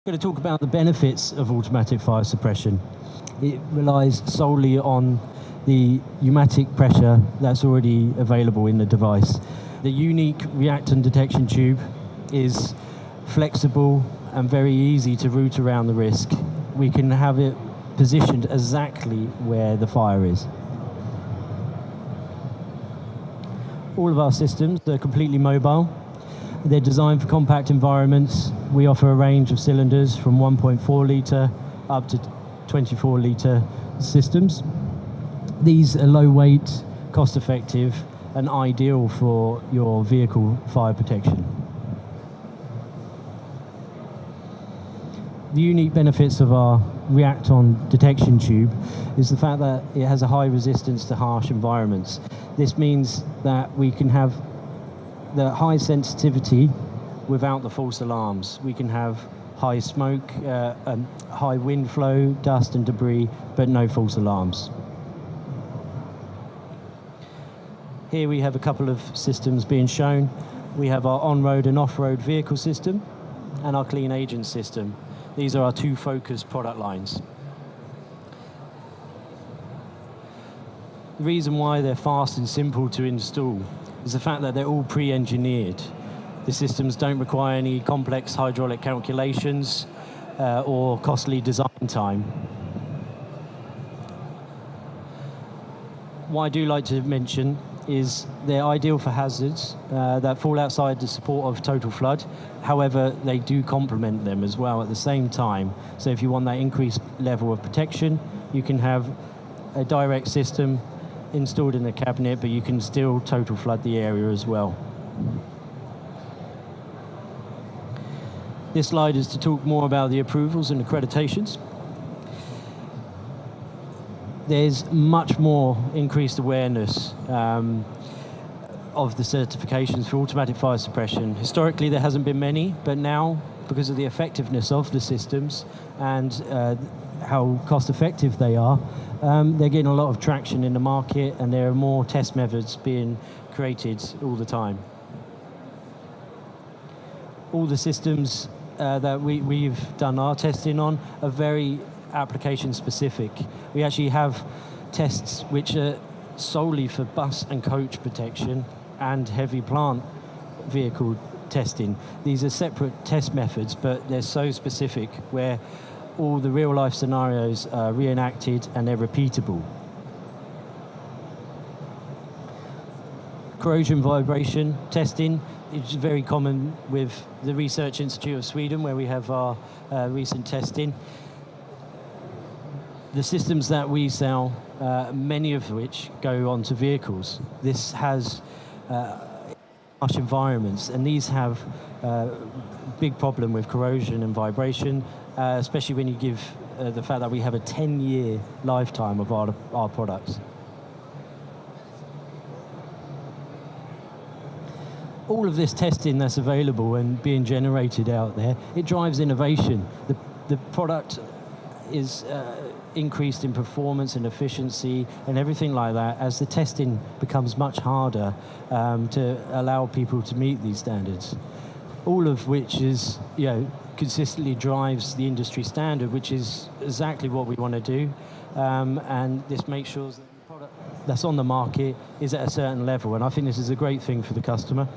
I'm going to talk about the benefits of automatic fire suppression. It relies solely on the pneumatic pressure that's already available in the device. The unique Reacton detection tube is flexible and very easy to route around the risk. We can have it positioned exactly where the fire is. All of our systems are completely mobile. They're designed for compact environments. We offer a range of cylinders from 1.4 litre up to 24 litre systems. These are low weight, cost effective, and ideal for your vehicle fire protection. The unique benefits of our Reacton detection tube is the fact that it has a high resistance to harsh environments. This means that we can have the high sensitivity without the false alarms. We can have high smoke, high wind flow, dust and debris, but no false alarms. Here we have a couple of systems being shown. We have our on-road and off-road vehicle system and our clean agent system. These are our two focused product lines. The reason why they're fast and simple to install is the fact that they're all pre-engineered. The systems don't require any complex hydraulic calculations or costly design time. What I do like to mention is they're ideal for hazards that fall outside the support of total flood. However, they do complement them as well at the same time. So if you want that increased level of protection, you can have a direct system installed in the cabinet, but you can still total flood the area as well. This slide is to talk more about the approvals and accreditations. There's much more increased awareness of the certifications for automatic fire suppression. Historically, there hasn't been many, but now, because of the effectiveness of the systems and how cost-effective they are, they're getting a lot of traction in the market, and there are more test methods being created all the time. All the systems that we've done our testing on are very application specific. We actually have tests which are solely for bus and coach protection and heavy plant vehicle testing. These are separate test methods, but they're so specific where all the real life scenarios are reenacted and they're repeatable. Corrosion vibration testing is very common with the Research Institute of Sweden, where we have our recent testing. The systems that we sell, many of which go onto vehicles. This has harsh environments, and these have big problem with corrosion and vibration, especially when you give the fact that we have a 10-year lifetime of our products. All of this testing that's available and being generated out there, it drives innovation. The product is increased in performance and efficiency and everything like that as the testing becomes much harder to allow people to meet these standards. All of which is, consistently drives the industry standard, which is exactly what we want to do. And this makes sure that the product that's on the market is at a certain level. And I think this is a great thing for the customer.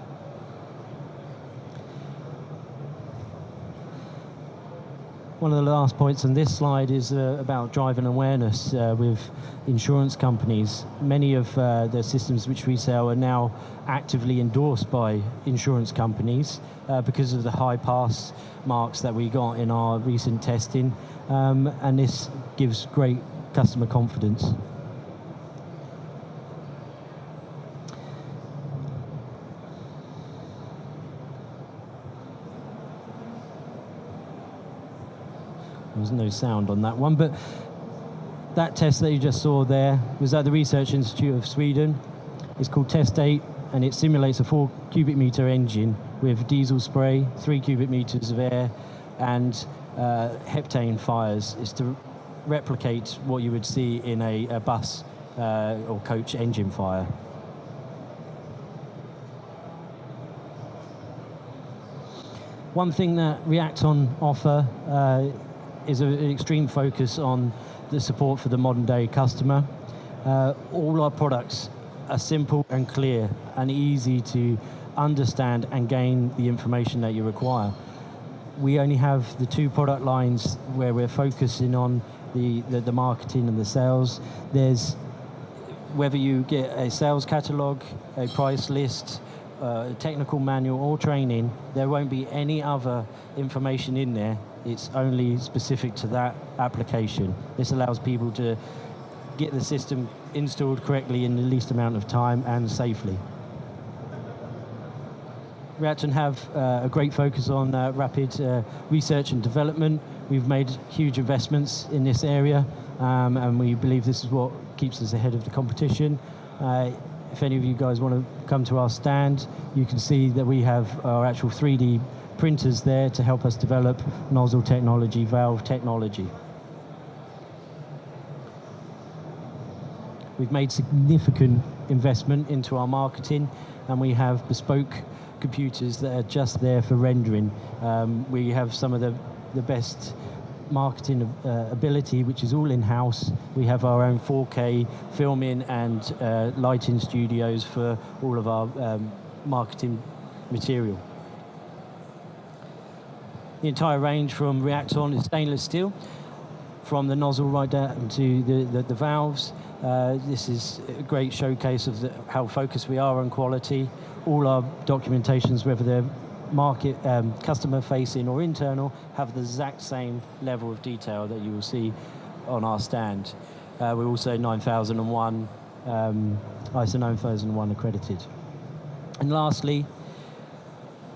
One of the last points on this slide is about driving awareness with insurance companies. Many of the systems which we sell are now actively endorsed by insurance companies because of the high pass marks that we got in our recent testing, and this gives great customer confidence. There's no sound on that one, but that test that you just saw there was at the Research Institute of Sweden. It's called Test 8, and it simulates a 4 cubic meter engine with diesel spray, 3 cubic meters of air, and heptane fires. It's to replicate what you would see in a bus or coach engine fire. One thing that Reacton offer is an extreme focus on the support for the modern day customer. All our products are simple and clear and easy to understand and gain the information that you require. We only have the 2 product lines where we're focusing on the marketing and the sales. There's, whether you get a sales catalog, a price list, a technical manual or training, there won't be any other information in there. It's only specific to that application. This allows people to get the system installed correctly in the least amount of time and safely. Reacton have a great focus on rapid research and development. We've made huge investments in this area, and we believe this is what keeps us ahead of the competition. If any of you guys want to come to our stand, you can see that we have our actual 3D printers there to help us develop nozzle technology, valve technology. We've made significant investment into our marketing, and we have bespoke computers that are just there for rendering. We have some of the best marketing ability, which is all in-house. We have our own 4K filming and lighting studios for all of our marketing material. The entire range from Reacton is stainless steel, from the nozzle right down to the valves. This is a great showcase of how focused we are on quality. All our documentations, whether they're market, customer facing or internal, have the exact same level of detail that you will see on our stand. We're also 9001, ISO 9001 accredited. And lastly,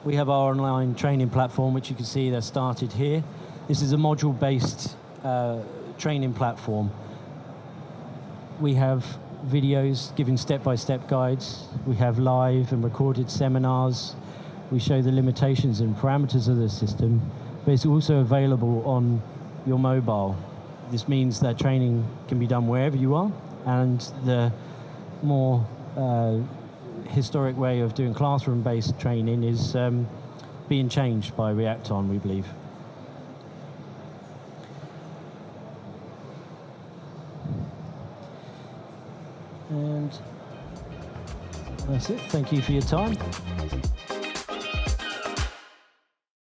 we have our online training platform, which you can see that started here. This is a module-based training platform. We have videos giving step-by-step guides. We have live and recorded seminars. We show the limitations and parameters of the system, but it's also available on your mobile. This means that training can be done wherever you are, and the more historic way of doing classroom-based training is being changed by Reacton, we believe. And that's it. Thank you for your time.